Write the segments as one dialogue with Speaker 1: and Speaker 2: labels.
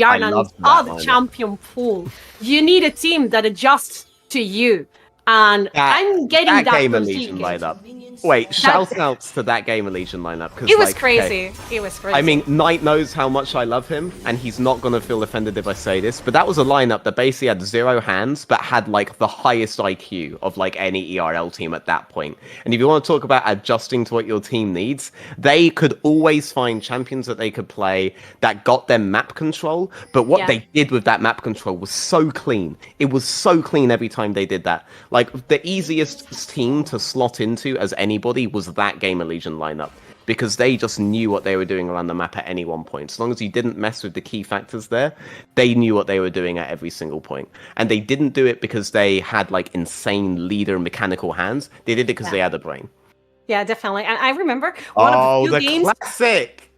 Speaker 1: Yarnans are the champion pool. You need a team that adjusts to you. And I'm getting that
Speaker 2: Game of Legion lineup. Wait, shout outs to that Game of Legion lineup.
Speaker 1: It was crazy. Okay, it was crazy.
Speaker 2: I mean, Knight knows how much I love him, and he's not going to feel offended if I say this, but that was a lineup that basically had 0 hands, but had like the highest IQ of like any ERL team at that point. And if you want to talk about adjusting to what your team needs, they could always find champions that they could play that got them map control, but what they did with that map control was so clean. It was so clean every time they did that. Like, the easiest team to slot into as anybody was that Game of Legion lineup, because they just knew what they were doing around the map at any one point. As long as you didn't mess with the key factors there, they knew what they were doing at every single point. And they didn't do it because they had, like, insane leader mechanical hands. They did it because they had a brain.
Speaker 1: Yeah, definitely. And I remember one of the few games...
Speaker 2: classic!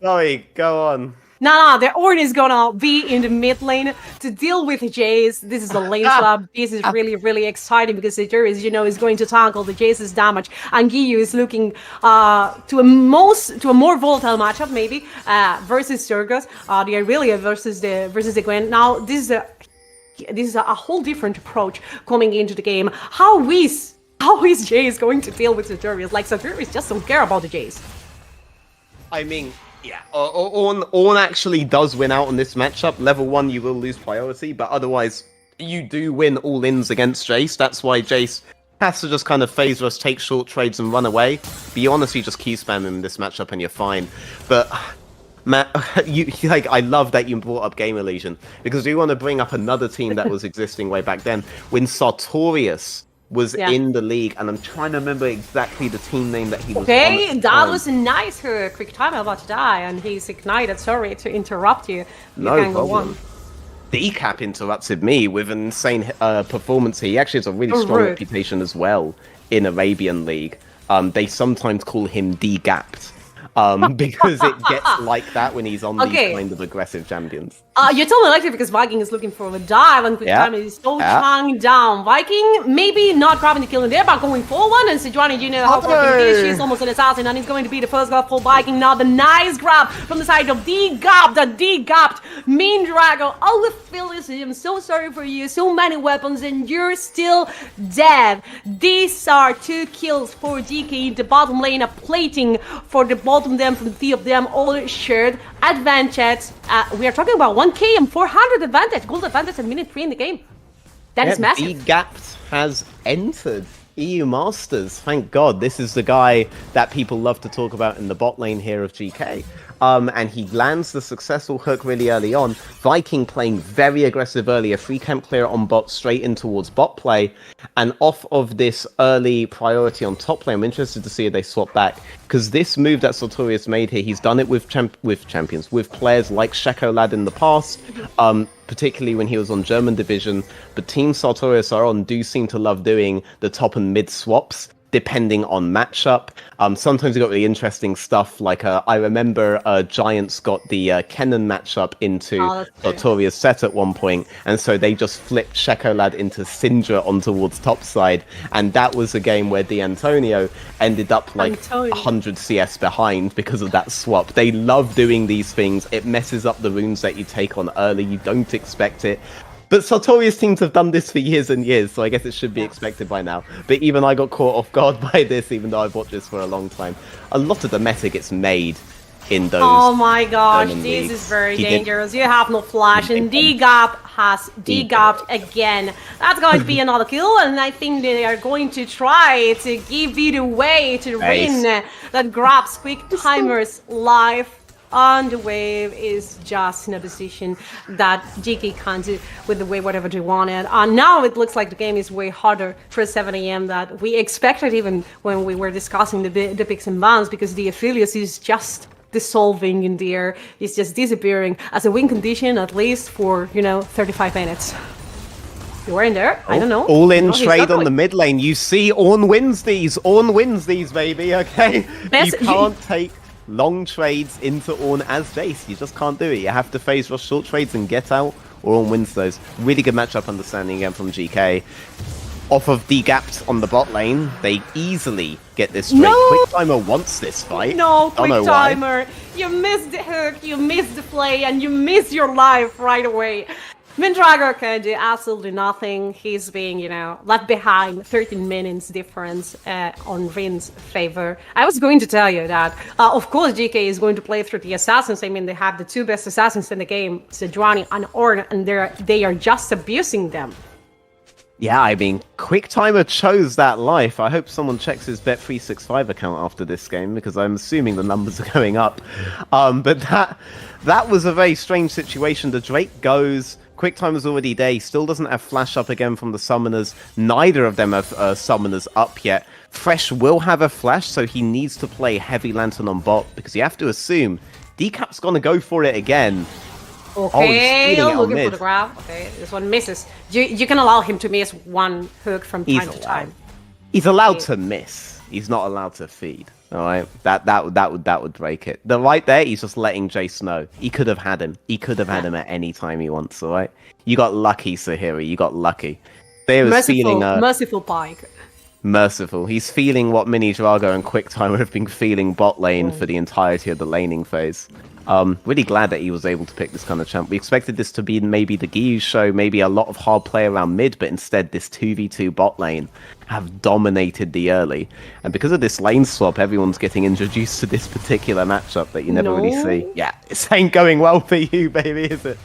Speaker 2: Sorry, go on.
Speaker 1: No, the Ornn is gonna be in the mid lane to deal with Jace. This is a lane swap. This is really, really exciting because the Juris, is going to tackle the Jace's damage. And Giyu is looking to a more volatile matchup, maybe, versus Surgus. The Irelia versus the Gwen. Now, this is a whole different approach coming into the game. How is Jace going to deal with the Juris? Like, Juris just don't care about the Jace.
Speaker 2: I mean... yeah, Ornn actually does win out on this matchup. Level 1, you will lose priority, but otherwise, you do win all-ins against Jace. That's why Jace has to just kind of phase rush, take short trades, and run away. But you honestly just Q-spam him in this matchup and you're fine. But, Matt, I love that you brought up Game of Legion, because we want to bring up another team that was existing way back then, when Sartorius was in the league, and I'm trying to remember exactly the team name that he was on.
Speaker 1: Okay, that was a nice quick time about to die, and he's ignited. Sorry to interrupt you.
Speaker 2: No problem. Decap interrupted me with an insane performance here. He actually has a really strong reputation as well in Arabian League. They sometimes call him D-gapped. Because it gets like that when he's on these kind of aggressive champions.
Speaker 1: You totally like it because Viking is looking for a dive, and quick time is so chang down. Viking maybe not grabbing the kill in there, but going for one. And Sejuani, you know how broken it is. She's almost an assassin, and it's going to be the first grab for Viking. Now the nice grab from the side of D-gapped, the D-gapped Mean Drago. Oh, Phyllis, I'm so sorry for you. So many weapons, and you're still dead. These are 2 kills for DK. The bottom lane, a plating for the bottom them from the 3 of them, all shared advantage. We are talking about 1k and 400 advantage, gold advantage at minute 3 in the game. That is massive.
Speaker 2: D-gapped has entered EU Masters. Thank God. This is the guy that people love to talk about in the bot lane here of GK. And he lands the successful hook really early on. Viking playing very aggressive early, a free camp clear on bot straight in towards bot play. And off of this early priority on top lane, I'm interested to see if they swap back. Because this move that Sartorius made here, he's done it with champions, with players like Shekolad in the past, particularly when he was on German Division. But Team Sartorius do seem to love doing the top and mid swaps, depending on matchup. Sometimes you got really interesting stuff, like I remember Giants got the Kennen matchup into Sartorius set at one point, and so they just flipped Shekolad into Syndra on towards topside, and that was a game where D'Antonio ended up like 100 CS behind because of that swap. They love doing these things. It messes up the runes that you take on early. You don't expect it. But Sartorius teams have done this for years and years, so I guess it should be expected by now. But even I got caught off guard by this, even though I've watched this for a long time. A lot of the meta gets made in those...
Speaker 1: Oh my gosh, this is very dangerous. You have no flash, and D-gap has D-gapped again. That's going to be another kill, and I think they are going to try to give it away to win. That grabs quick timers live. On the wave is just in a position that GK can't do with the way whatever they wanted. Now it looks like the game is way harder for 7 AM than we expected, even when we were discussing the picks and bans, because the Aphelios is just dissolving in the air. It's just disappearing as a win condition, at least for 35 minutes. You were in there. I don't know.
Speaker 2: All in trade on the mid lane. You see, Ornn wins these. Ornn wins these, baby. Okay, you can't take long trades into Ornn as Jace. You just can't do it. You have to phase rush short trades and get out, or Ornn wins those. Really good matchup understanding again from GK. Off of D-gapped on the bot lane, they easily get this straight. Quick Timer wants this fight.
Speaker 1: No, Quick Timer You miss the hook, you miss the play, and you miss your life right away. Mindrago can do absolutely nothing. He's being, left behind. 13 minutes difference on Rin's favor. I was going to tell you that, of course, GK is going to play through the assassins. I mean, they have the two best assassins in the game, Sejuani and Ornn, and they are just abusing them.
Speaker 2: Yeah, I mean, QuickTimer chose that life. I hope someone checks his Bet365 account after this game, because I'm assuming the numbers are going up. But that was a very strange situation. The Drake goes... QuickTimer's already there. He still doesn't have flash up again from the summoners. Neither of them have summoners up yet. Fresh will have a flash, so he needs to play Heavy Lantern on bot, because you have to assume Decap's going to go for it again.
Speaker 1: Okay, looking for the grab. Okay, this one misses. You can allow him to miss one hook from time to time.
Speaker 2: He's allowed to miss. He's not allowed to feed. All right, that would break it. Right there, he's just letting Jace know he could have had him. He could have had him at any time he wants. All right, you got lucky, Sahiri. You got lucky.
Speaker 1: Merciful Pike.
Speaker 2: Merciful. He's feeling what Mini Drago and QuickTimer have been feeling bot lane for the entirety of the laning phase. Really glad that he was able to pick this kind of champ. We expected this to be maybe the Giyu show, maybe a lot of hard play around mid, but instead this 2v2 bot lane have dominated the early. And because of this lane swap, everyone's getting introduced to this particular matchup that you never really see. Yeah, this ain't going well for you, baby, is it?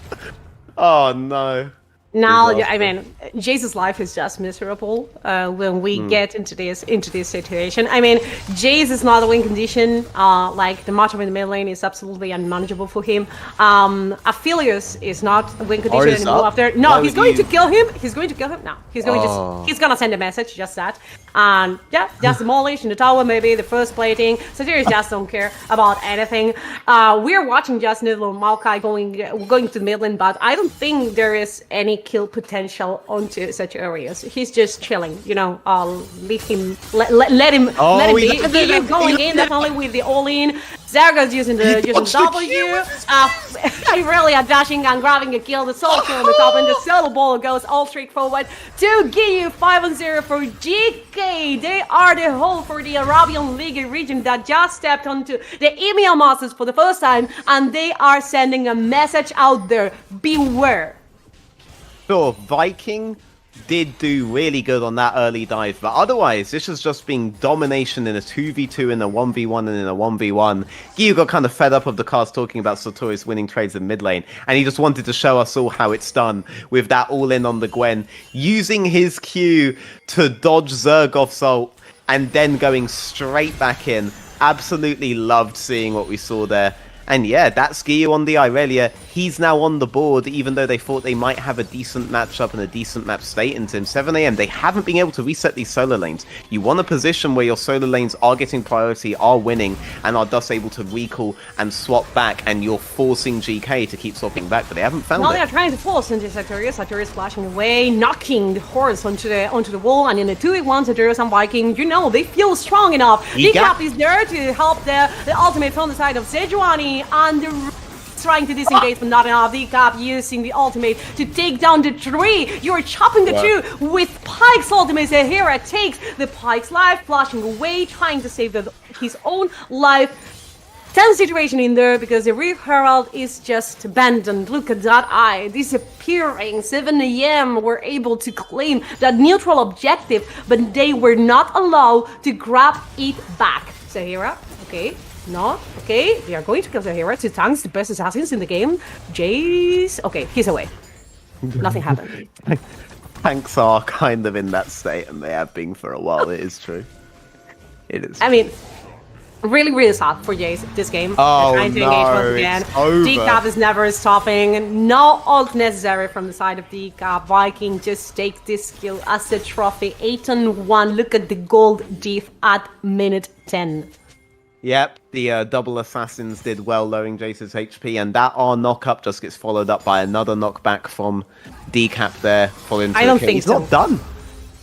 Speaker 2: Oh, no.
Speaker 1: Now, I mean, Jace's life is just miserable when we get into this situation. I mean, Jace is not a win condition. Like, the matchup in the mid lane is absolutely unmanageable for him. Aphelios is not a win condition anymore after. No, he's going to kill him. He's going to kill him. No, he's going he's gonna send a message, just that. And yeah, just demolish in the tower, maybe the first plating. Satyrs just don't care about anything. We're watching just little Maokai going to the mid lane, but I don't think there is any kill potential onto such areas. He's just chilling, leave him, let him be. Keep going in, definitely with the all-in. Zerga's using the W. I really are dashing and grabbing a kill, the solo kill on the top, and the solo ball goes all straight forward to Giyu. 5-0 for GK. They are the hole for the Arabian League region that just stepped onto the EMEA Masters for the first time, and they are sending a message out there. Beware.
Speaker 2: Sure, Viking did do really good on that early dive, but otherwise, this has just been domination in a 2v2, in a 1v1, and in a 1v1. Giyu got kind of fed up of the cast talking about Sartorius winning trades in mid lane, and he just wanted to show us all how it's done with that all-in on the Gwen, using his Q to dodge Zergoff's ult, and then going straight back in. Absolutely loved seeing what we saw there. And yeah, that's Giyu on the Irelia. He's now on the board, even though they thought they might have a decent matchup and a decent map state into him. 7 AM, they haven't been able to reset these solo lanes. You want a position where your solo lanes are getting priority, are winning, and are thus able to recall and swap back, and you're forcing GK to keep swapping back, but they haven't found it.
Speaker 1: Now they're trying to force into Sartorius. Sartorius flashing away, knocking the horse onto the wall, and in the 2v1, Sartorius and Viking, they feel strong enough. Decap is there to help the ultimate from the side of Sejuani, and the trying to disengage, but not enough. Decap using the ultimate to take down the tree. You're chopping the tree with Pyke's ultimate. Zahira takes the Pyke's life, flashing away, trying to save his own life. Tense situation in there because the Reef Herald is just abandoned. Look at that eye disappearing. 7 AM were able to claim that neutral objective, but they were not allowed to grab it back. Zahira, okay. Not okay. We are going to kill Zahira. 2 tanks, the best assassins in the game. Jace. Okay, he's away. Nothing happened.
Speaker 2: Tanks are kind of in that state, and they have been for a while. It is true. It is.
Speaker 1: I mean, really, really sad for Jace this game.
Speaker 2: Oh,
Speaker 1: trying to engage once again. Decap is never stopping. No ult necessary from the side of Decap. Viking just takes this kill as a trophy. 8-1. Look at the gold diff at minute 10.
Speaker 2: Yep, the double assassins did well, lowering Jace's HP, and that R knock-up just gets followed up by another knockback from Decap there.
Speaker 1: I don't think
Speaker 2: he's not done.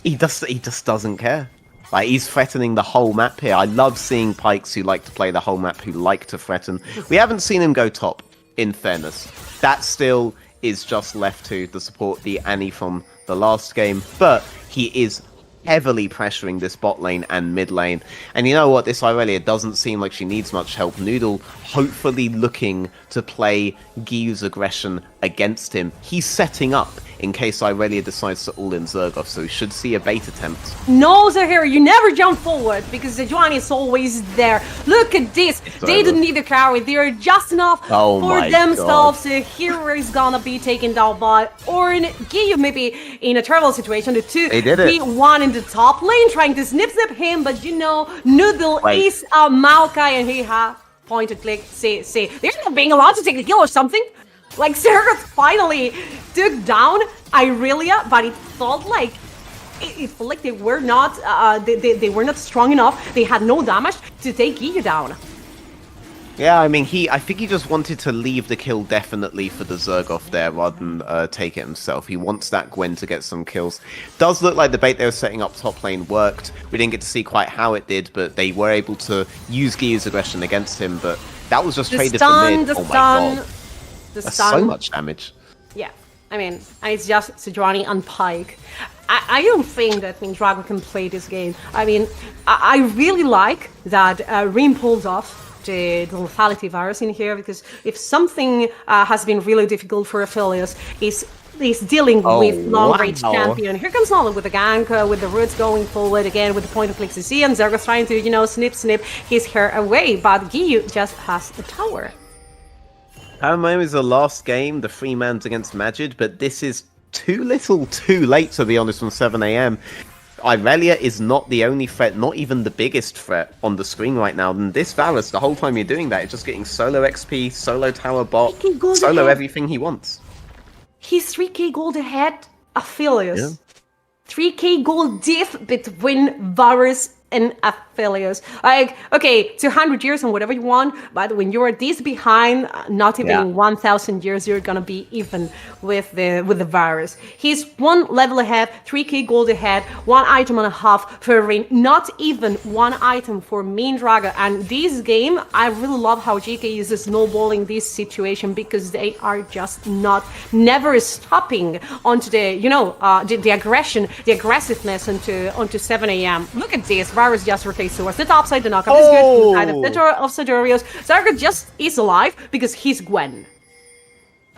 Speaker 2: He just doesn't care. Like, he's threatening the whole map here. I love seeing Pikes who like to play the whole map, who like to threaten. We haven't seen him go top, in fairness. That still is just left to the support the Annie from the last game, but he is heavily pressuring this bot lane and mid lane. And you know what? This Irelia doesn't seem like she needs much help. Noodle hopefully looking to play Giyu's aggression against him. He's setting up in case Irelia decides to all-in Zergoff, so we should see a bait attempt.
Speaker 1: No, Zahir, you never jump forward because Sejuani is always there. Look at this. They don't need a carry. They're just enough for themselves. The hero is gonna be taken down by Ornn. Giyu maybe in a terrible situation. The 2v1 in the top lane trying to snip him, but you know, Noodle is a Maokai and he has point and click. See, they're not being allowed to take the kill or something. Like, Zergoff finally took down Irelia, but it felt like they were not they were not strong enough. They had no damage to take Giyu down.
Speaker 2: Yeah, I mean, I think he just wanted to leave the kill definitely for the Zergoff there rather than take it himself. He wants that Gwen to get some kills. Does look like the bait they were setting up top lane worked. We didn't get to see quite how it did, but they were able to use Giyu's aggression against him. But that was just traded for mid. Oh my god. That's so much damage.
Speaker 1: Yeah, I mean, and it's just Sejuani and Pyke. I don't think that Dragon can play this game. I mean, I really like that Rim pulled off the lethality virus in here, because if something has been really difficult for Aphelios is dealing with long-range champion. Here comes Nolan with the gank, with the roots going forward again, with the point of click CC, and Zergoff trying to, you know, snip his hair away, but Giyu just has the tower.
Speaker 2: Paramount is the last game, the 3-mans against Majid, but this is too little too late, to be honest, from 7 AM. Irelia is not the only threat, not even the biggest threat on the screen right now. And this Varus, the whole time you're doing that, is just getting solo XP, solo tower bot, solo everything he wants. He's
Speaker 1: 3k gold ahead, Aphelios. Yeah. 3k gold diff between Varus and Aphelios. Like, okay, 200 years and whatever you want, but when you're this behind, not even in 1,000 years, you're gonna be even with the virus. He's one level ahead, 3k gold ahead, 1 item and a half for Rin, not even 1 item for Mean Dragon. And this game, I really love how Geekay is snowballing this situation, because they are just never stopping onto the, you know, the aggression, the aggressiveness onto 7 AM. Look at this. Varus just rotates towards the top side, the knockup is good, inside the center of Sidurios. Zergoff just is alive because he's Gwen.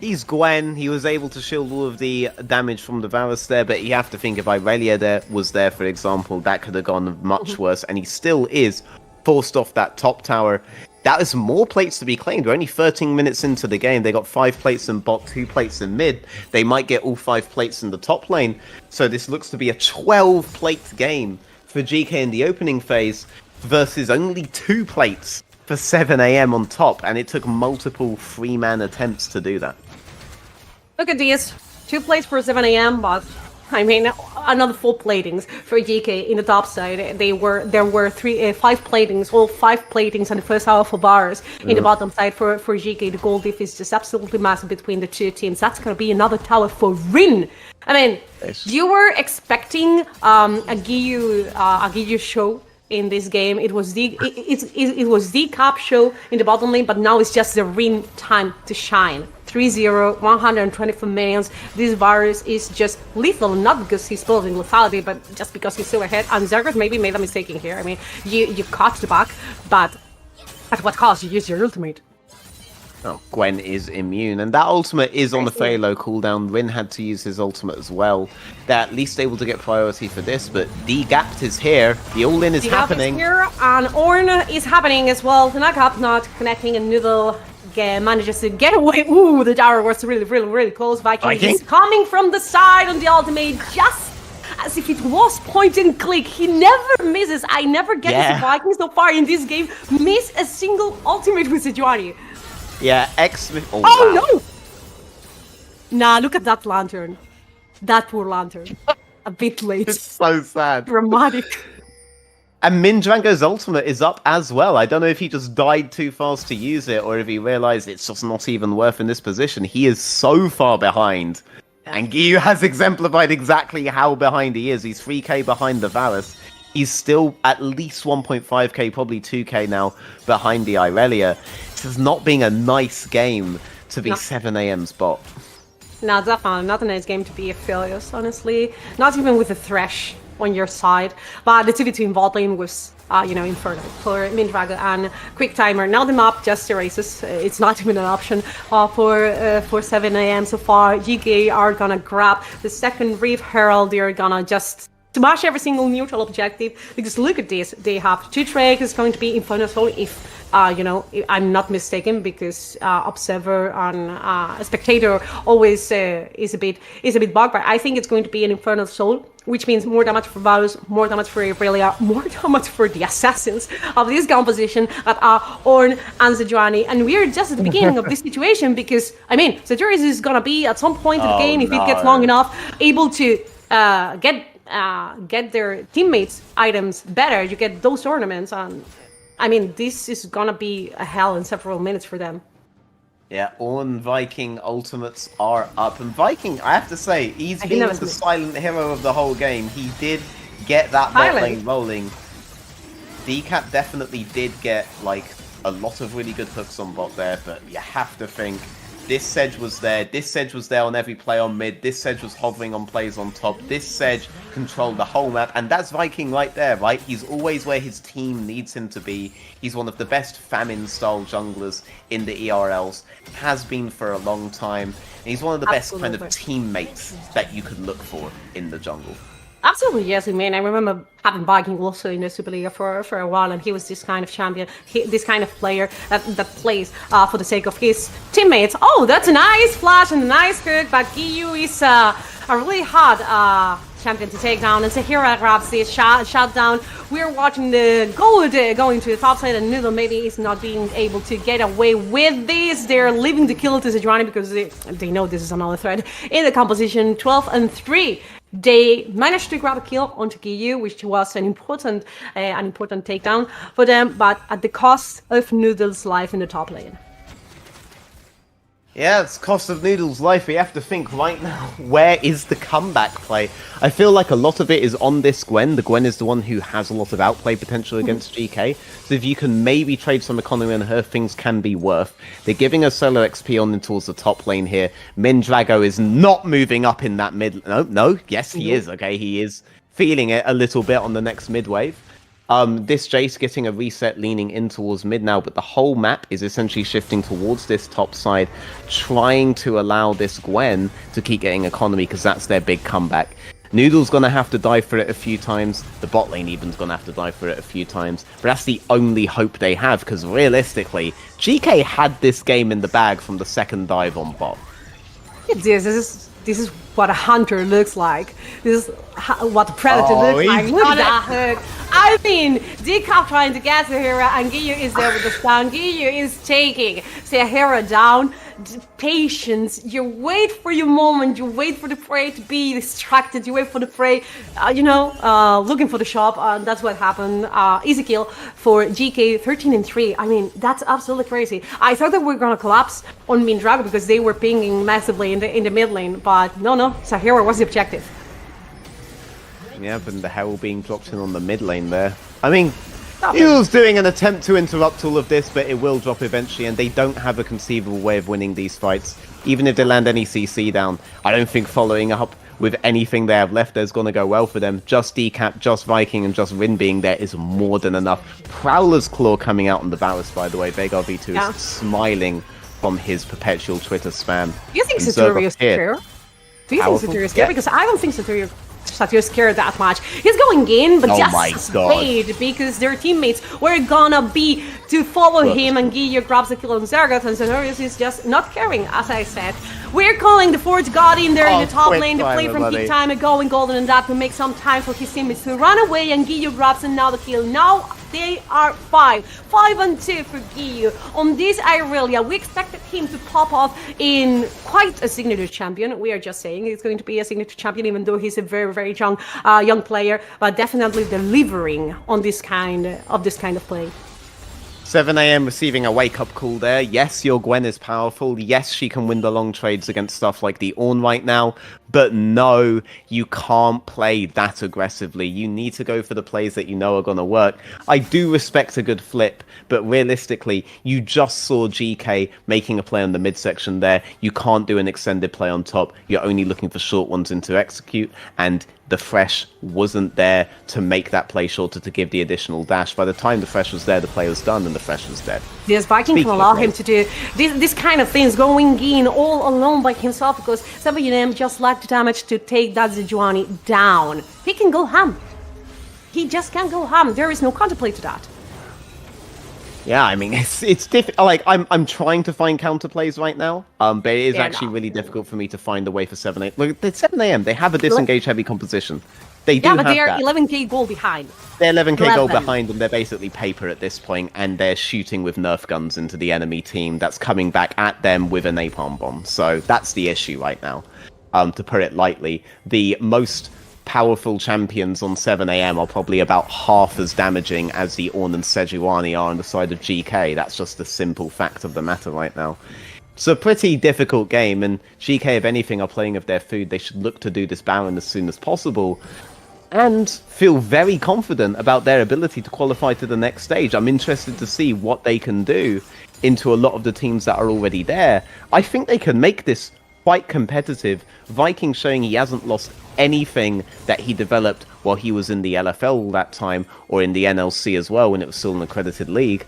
Speaker 2: He's Gwen, he was able to shield all of the damage from the Varus there, but you have to think if Irelia was there, for example, that could have gone much worse, and he still is forced off that top tower. That is more plates to be claimed. We're only 13 minutes into the game. They got 5 plates in bot, 2 plates in mid. They might get all 5 plates in the top lane, so this looks to be a 12-plate game for Geekay in the opening phase versus only 2 plates for 7 AM on top, and it took multiple 3-man attempts to do that.
Speaker 1: Look at these 2 plates for 7 AM, but I mean another 4 platings for Geekay in the top side. There were 5 platings, all 5 platings on the first hour for Varus. In the bottom side for Geekay, the gold diff is just absolutely massive between the 2 teams. That's gonna be another tower for Rin. I mean, you were expecting a Giyu show in this game. It was the cap show in the bottom lane, but now it's just the Rin time to shine. 3-0, 124 minions. This Varus is just lethal, not because he's building lethality, but just because he's so ahead. And Zergoff maybe made a mistake in here. I mean, you caught the back, but at what cost? You use your ultimate.
Speaker 2: Oh, Gwen is immune, and that ultimate is on the fairly low cooldown. Rin had to use his ultimate as well. They're at least able to get priority for this, but D-Gapped is here. The all-in is happening.
Speaker 1: Is here, and Ornn is happening as well. The knockup not connecting, and Noodle manages to get away. Ooh, the tower was really close. Viking is coming from the side on the ultimate, just as if it was point and click. He never misses. I never get to see Viking so far in this game miss a single ultimate with Sejuani.
Speaker 2: Yeah,
Speaker 1: no! Nah, look at that lantern. That poor lantern. A bit late.
Speaker 2: It's so sad.
Speaker 1: Dramatic.
Speaker 2: And Mindrango's ultimate is up as well. I don't know if he just died too fast to use it, or if he realized it's just not even worth in this position. He is so far behind. And Giyu has exemplified exactly how behind he is. He's 3k behind the Varus. He's still at least 1.5k, probably 2k now, behind the Irelia. This is not being a nice game to be 7 AM's bot.
Speaker 1: No, definitely not a nice game to be Aphelios, honestly. Not even with the Thresh on your side. But the 2v2 in bot lane was, Inferno for Mindrago and Quick Timer. Now the map just erases. It's not even an option for 7 a.m. so far. Geekay are gonna grab the second Reef Herald. They're gonna just smash every single neutral objective. Because look at this. They have 2 Drake. It's going to be Inferno Soul if I'm not mistaken, because observer and spectator always is a bit bugged. But I think it's going to be an Infernal Soul, which means more damage for Varus, more damage for Aurelia, more damage for the assassins of this composition that are Ornn and Sejuani. And we're just at the beginning of this situation, because Sejuani is gonna be at some point in the game, if it gets long enough, able to get their teammates' items better. You get those ornaments on. This is gonna be a hell in several minutes for them.
Speaker 2: Yeah, Ornn Viking ultimates are up. And Viking, I have to say, he's been the silent hero of the whole game. He did get that bot lane rolling. Decap definitely did get, a lot of really good hooks on bot there, but you have to think, this Sedge was there. This Sedge was there on every play on mid. This Sedge was hovering on plays on top. This Sedge controlled the whole map. And that's Viking right there, right? He's always where his team needs him to be. He's one of the best famine-style junglers in the ERLs. Has been for a long time. And he's one of the best kind of teammates that you could look for in the jungle.
Speaker 1: Absolutely, yes. I remember having Viking also in the Superliga for a while, and he was this kind of champion, this kind of player that plays for the sake of his teammates. Oh, that's a nice flash and a nice hook, but Giyu is a really hard champion to take down, and Sahira grabs this shot down. We're watching the gold going to the top side, and Noodle maybe is not being able to get away with this. They're leaving the kill to Sejuani because they know this is another threat in the composition. 12-3. They managed to grab a kill onto Giyu, which was an important takedown for them, but at the cost of Noodle's life in the top lane.
Speaker 2: Yeah, it's cost of Noodle's life. We have to think right now, where is the comeback play? I feel like a lot of it is on this Gwen. The Gwen is the one who has a lot of outplay potential against Geekay. So if you can maybe trade some economy on her, things can be worth. They're giving her solo XP on towards the top lane here. Mindrago is not moving up in that mid... No, yes, he is, okay? He is feeling it a little bit on the next mid wave. This Jace getting a reset, leaning in towards mid now, but the whole map is essentially shifting towards this top side, trying to allow this Gwen to keep getting economy, because that's their big comeback. Noodle's gonna have to die for it a few times, the bot lane even's gonna have to die for it a few times, but that's the only hope they have, because realistically, Geekay had this game in the bag from the second dive on bot.
Speaker 1: This is what a hunter looks like. This is what a predator looks like. Look at that hook. Decap trying to get Sahira, and Giyu is there with the stun. Giyu is taking Sahira down. Patience. You wait for your moment. You wait for the prey to be distracted. You wait for the prey, looking for the shop. That's what happened. Easy kill for Geekay, 13-3. That's absolutely crazy. I thought that we were gonna collapse on Mindrago because they were pinging massively in the mid lane, but no. Sahira was the objective.
Speaker 2: Yeah, but the Herald being dropped in on the mid lane there. Noodle's doing an attempt to interrupt all of this, but it will drop eventually, and they don't have a conceivable way of winning these fights. Even if they land any CC down, I don't think following up with anything they have left is going to go well for them. Just Decap, just Viking, and just Rin being there is more than enough. Prowler's Claw coming out on the Varus, by the way. Veigar V2 is smiling from his perpetual Twitter spam.
Speaker 1: Do you think Saturio is scared? Do you think Saturio is scared? Because I don't think Saturio scared that much. He's going in, but just wait, because their teammates were gonna be to follow him, and Giyu grabs the kill on Zergoth, and Scenarios is just not caring, as I said. We're calling the Forge God in there in the top lane. The play from Quick Time going golden, and that will make some time for his teammates to run away, and Giyu grabs another kill. Now they are 5-2 for Giyu. On this Irelia, we expected him to pop off in quite a signature champion. We are just saying he's going to be a signature champion, even though he's a very, very young player, but definitely delivering on this kind of play.
Speaker 2: 7 a.m. receiving a wake-up call there. Yes, your Gwen is powerful. Yes, she can win the long trades against stuff like the Ornn right now. But no, you can't play that aggressively. You need to go for the plays that you know are going to work. I do respect a good flip, but realistically, you just saw GK making a play on the midsection there. You can't do an extended play on top. You're only looking for short ones in to execute, and the Fresh wasn't there to make that play shorter to give the additional dash. By the time the Fresh was there, the play was done and the Fresh was dead.
Speaker 1: Yes, Viking can allow him to do this kind of things, going in all alone by himself, because 7am just lacked the damage to take that Sejuani down. He can go ham. He just can't go ham. There is no counterplay to that.
Speaker 2: Yeah, I mean, it's difficult. Like, I'm trying to find counterplays right now, but it is actually really difficult for me to find a way for 7am. Look, it's 7am. They have a disengage heavy composition. They do have that. Yeah, but
Speaker 1: they're 11k gold behind.
Speaker 2: They're 11k gold behind, and they're basically paper at this point, and they're shooting with Nerf guns into the enemy team that's coming back at them with a napalm bomb. So that's the issue right now, to put it lightly. The most powerful champions on 7am are probably about half as damaging as the Ornn and Sejuani are on the side of GK. That's just the simple fact of the matter right now. It's a pretty difficult game, and GK, if anything, are playing of their food. They should look to do this Baron as soon as possible and feel very confident about their ability to qualify to the next stage. I'm interested to see what they can do into a lot of the teams that are already there. I think they can make this quite competitive. Viking showing he hasn't lost anything that he developed while he was in the LFL that time, or in the NLC as well when it was still an accredited league.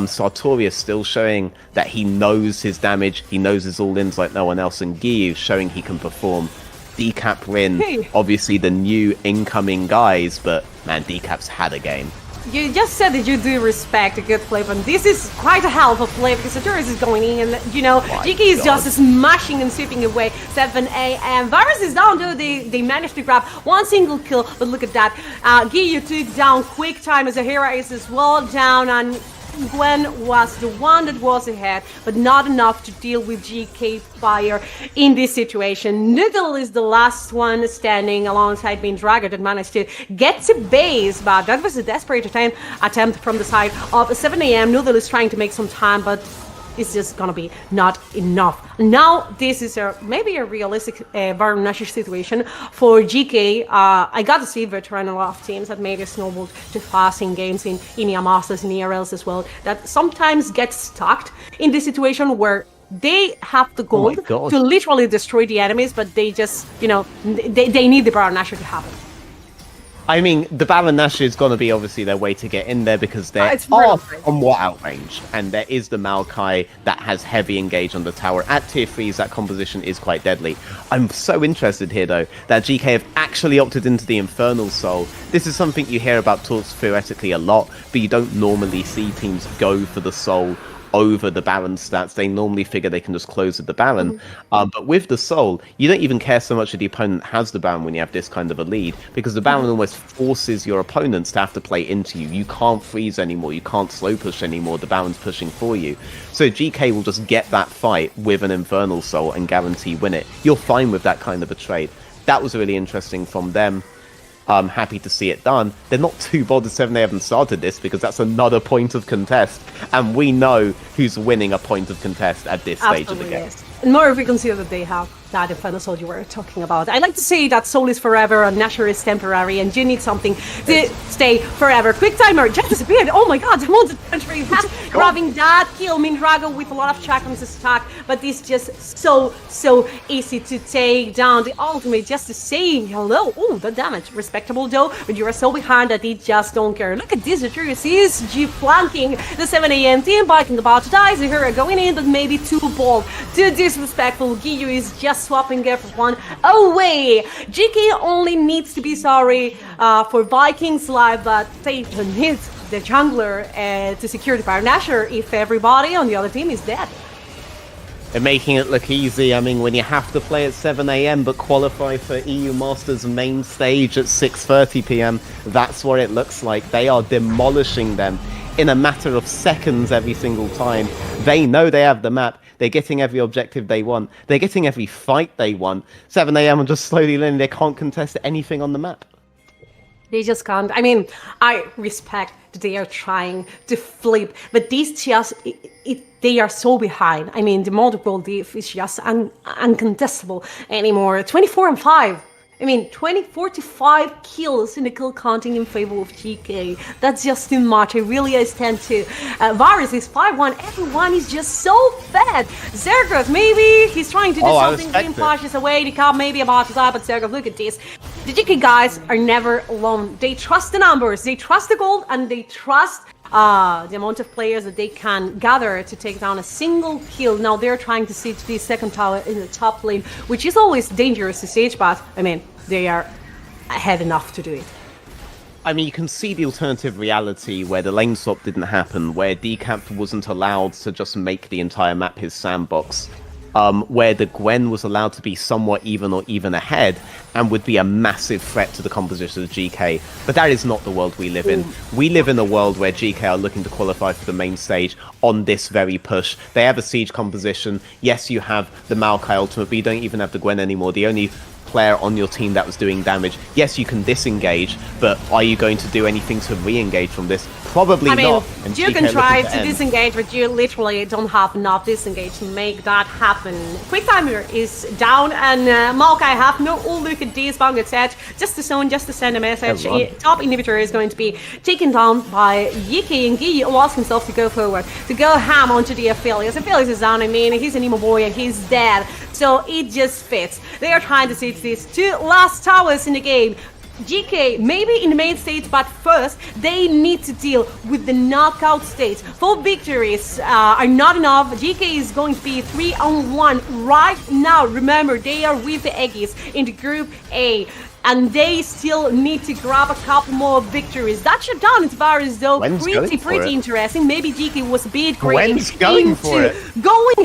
Speaker 2: Sartorius still showing that he knows his damage, he knows his all-ins like no one else, and Giyu showing he can perform. Decap Rin, obviously the new incoming guys, but man, Decap's had a game.
Speaker 1: You just said that you do respect a good play, but this is quite a hell of a play because Sartorius is going in, and you know, GK is just smashing and sweeping away 7am. Varus is down though, they managed to grab one single kill, but look at that. Giyu took down quick time as Ahira is as well down, and Gwen was the one that was ahead, but not enough to deal with GK fire in this situation. Noodle is the last one standing alongside being Dragon that managed to get to base, but that was a desperate attempt from the side of 7am. Noodle is trying to make some time, but it's just gonna be not enough. Now this is maybe a realistic Baron Nashor situation for GK. I got to see veteran a lot of teams that made it snowball to fast in games in EMEA Masters and ERLs as well, that sometimes get stuck in this situation where they have the gold to literally destroy the enemies, but they just, you know, they need the Baron Nashor to happen.
Speaker 2: I mean, the Baron Nashor is going to be obviously their way to get in there because they're somewhat outrange. And there is the Maokai that has heavy engage on the tower. At tier 3s, that composition is quite deadly. I'm so interested here, though, that GK have actually opted into the Infernal Soul. This is something you hear about talks theoretically a lot, but you don't normally see teams go for the Soul over the Baron stats. They normally figure they can just close with the Baron. But with the Soul, you don't even care so much if the opponent has the Baron when you have this kind of a lead, because the Baron almost forces your opponents to have to play into you. You can't freeze anymore, you can't slow push anymore, the Baron's pushing for you. So GK will just get that fight with an Infernal Soul and guarantee win it. You're fine with that kind of a trade. That was really interesting from them. I'm happy to see it done. They're not too bothered 7 they haven't started this, because that's another point of contest, and we know who's winning a point of contest at this stage of the game.
Speaker 1: Yes. And more if we consider that they have that Infernal Soul you were talking about. I like to say that Soul is forever and Nashor is temporary, and you need something to stay forever. Quick timer just disappeared. Oh my god, I'm on the country. Grabbing that kill, Mindrago with a lot of check on his attack, but it's just so easy to take down the ultimate just to say hello. Oh, the damage. Respectable though, but you are so behind that they just don't care. Look at this, Arturius is flanking the 7am team, Viking about to die, Zahira going in, but maybe too bold, too disrespectful. Giyu is just swapping everyone away. GK only needs to be sorry for Vikings' life, but they need the jungler to secure the Baron Nashor if everybody on the other team is dead.
Speaker 2: They're making it look easy. I mean, when you have to play at 7am but qualify for EU Masters main stage at 6:30pm, that's what it looks like. They are demolishing them in a matter of seconds every single time. They know they have the map. They're getting every objective they want. They're getting every fight they want. 7am are just slowly learning they can't contest anything on the map.
Speaker 1: They just can't. I mean, I respect that they are trying to flip, but these just, they are so behind. I mean, the multiple diff is just uncontestable anymore. 24 and 5. I mean, 45 kills in the kill counting in favor of GK. That's just too much. I really stand to. Varus is 5-1. Everyone is just so fat. Zergoth, maybe he's trying to do something. Green flashes away. The cop maybe about to die, but Zergoth, look at this. The GK guys are never alone. They trust the numbers, they trust the gold, and they trust the amount of players that they can gather to take down a single kill. Now they're trying to siege the second tower in the top lane, which is always dangerous to siege, but I mean, they are ahead enough to do it.
Speaker 2: I mean, you can see the alternative reality where the lane swap didn't happen, where Decap wasn't allowed to just make the entire map his sandbox, where the Gwen was allowed to be somewhat even or even ahead and would be a massive threat to the composition of GK. But that is not the world we live in. We live in a world where GK are looking to qualify for the main stage on this very push. They have a siege composition. Yes, you have the Maokai ultimate, but you don't even have the Gwen anymore. The only player on your team that was doing damage. Yes, you can disengage, but are you going to do anything to re-engage from this? Probably not. And
Speaker 1: you can try to disengage, but you literally don't have enough disengage to make that happen. Quick timer is down, and Maokai have no look at this Bang set. Just to zone, just to send a message. Top inhibitor is going to be taken down by Yiki, and Gi allows himself to go forward, to go ham onto the Aphelios. Aphelios is down, I mean, he's an emo boy and he's dead. So it just fits. They are trying to siege these two last towers in the game. GK maybe in the main stage, but first they need to deal with the knockout stage. 4 victories are not enough. GK is going to be 3-on-1 right now. Remember, they are with the Eggies in the Group A, and they still need to grab a couple more victories. That shutdown is Varus, though, pretty interesting. Maybe GK was a bit great into going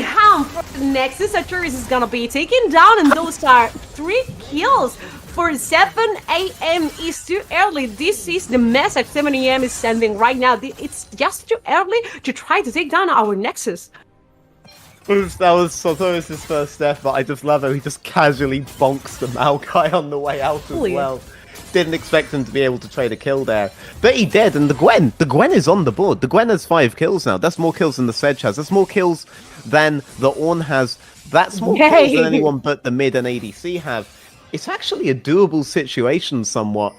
Speaker 1: ham for the Nexus. Arcturus is gonna be taken down, and those are 3 kills. For 7 a.m. is too early. This is the message 7 a.m. is sending right now. It's just too early to try to take down our Nexus.
Speaker 2: Oops, that was Sotoris' first death, but I just love how he just casually bonks the Maokai on the way out as well. Didn't expect him to be able to trade a kill there. But he did, and the Gwen is on the board. The Gwen has 5 kills now. That's more kills than the Sedge has. That's more kills than the Ornn has. That's more kills than anyone but the mid and ADC have. It's actually a doable situation somewhat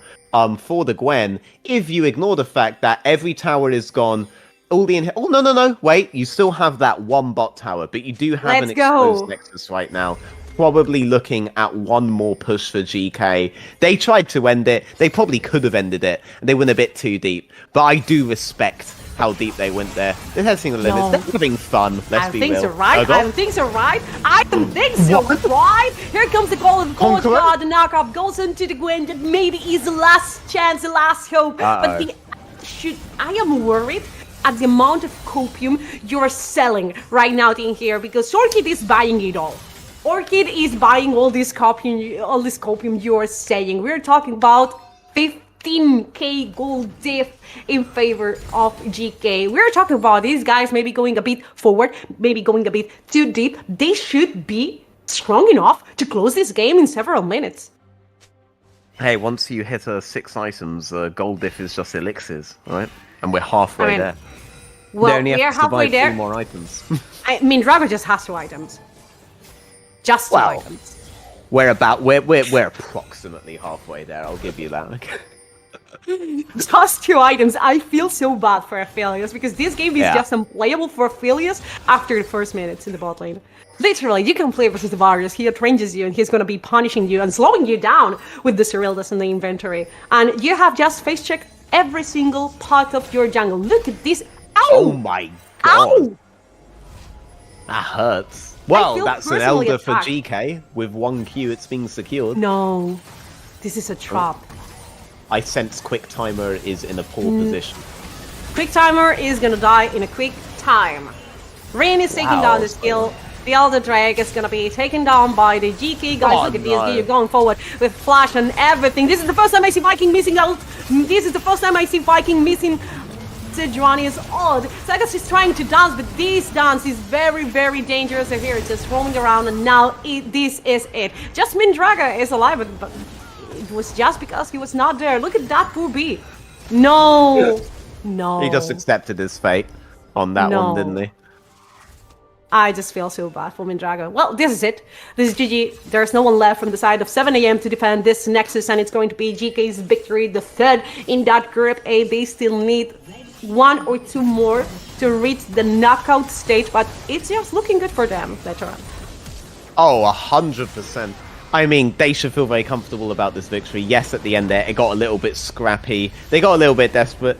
Speaker 2: for the Gwen, if you ignore the fact that every tower is gone. All the oh no, wait, you still have that one bot tower, but you do have an exposed Nexus right now. Probably looking at one more push for GK. They tried to end it. They probably could have ended it. They went a bit too deep. But I do respect how deep they went there. They're testing the limits. They're having fun. Let's be real.
Speaker 1: I don't think so, right? Here comes the goal of Cold God. The knockoff goes into the Gwen. That maybe is the last chance, the last hope. But I am worried at the amount of copium you're selling right now in here, because Orchid is buying it all. Orchid is buying all this copium you are saying. We're talking about 15k gold diff in favor of GK. We're talking about these guys maybe going a bit forward, maybe going a bit too deep. They should be strong enough to close this game in several minutes.
Speaker 2: Hey, once you hit 6 items, gold diff is just elixirs, right? And we're halfway there.
Speaker 1: Well, we are halfway there.
Speaker 2: 3 more items.
Speaker 1: I mean, Drago just has 2 items. Just 2 items.
Speaker 2: We're approximately halfway there. I'll give you that.
Speaker 1: Just 2 items. I feel so bad for Aphelios, because this game is just unplayable for Aphelios after the first minutes in the bot lane. Literally, you can play versus the Varus. He outranges you, and he's going to be punishing you and slowing you down with the Cerildas in the inventory. And you have just face-checked every single part of your jungle. Look at this. Ow!
Speaker 2: Oh my god.
Speaker 1: Ow!
Speaker 2: That hurts. Well, that's an Elder for GK. With 1 Q, it's being secured.
Speaker 1: No. This is a trap.
Speaker 2: I sense Quick Timer is in a poor position.
Speaker 1: Quick Timer is gonna die in a quick time. Rain is taking down the skill. The Elder Drake is gonna be taken down by the GK guys. Look at this, you're going forward with flash and everything. This is the first time I see Viking missing out. This is the first time I see Viking missing Sejuani's ult. Sagas is trying to dance, but this dance is very, very dangerous. Here it's just rolling around, and now this is it. Just Mindraga is alive, but it was just because he was not there. Look at that poor bee. No. No.
Speaker 2: He just accepted his fate on that one, didn't he?
Speaker 1: I just feel so bad for Mindrago. Well, this is it. This is GG. There's no one left from the side of 7 AM to defend this Nexus, and it's going to be GK's victory, the third in that Group A. They still need 1 or 2 more to reach the knockout stage, but it's just looking good for them later on.
Speaker 2: Oh, 100%. I mean, they should feel very comfortable about this victory. Yes, at the end there, it got a little bit scrappy. They got a little bit desperate.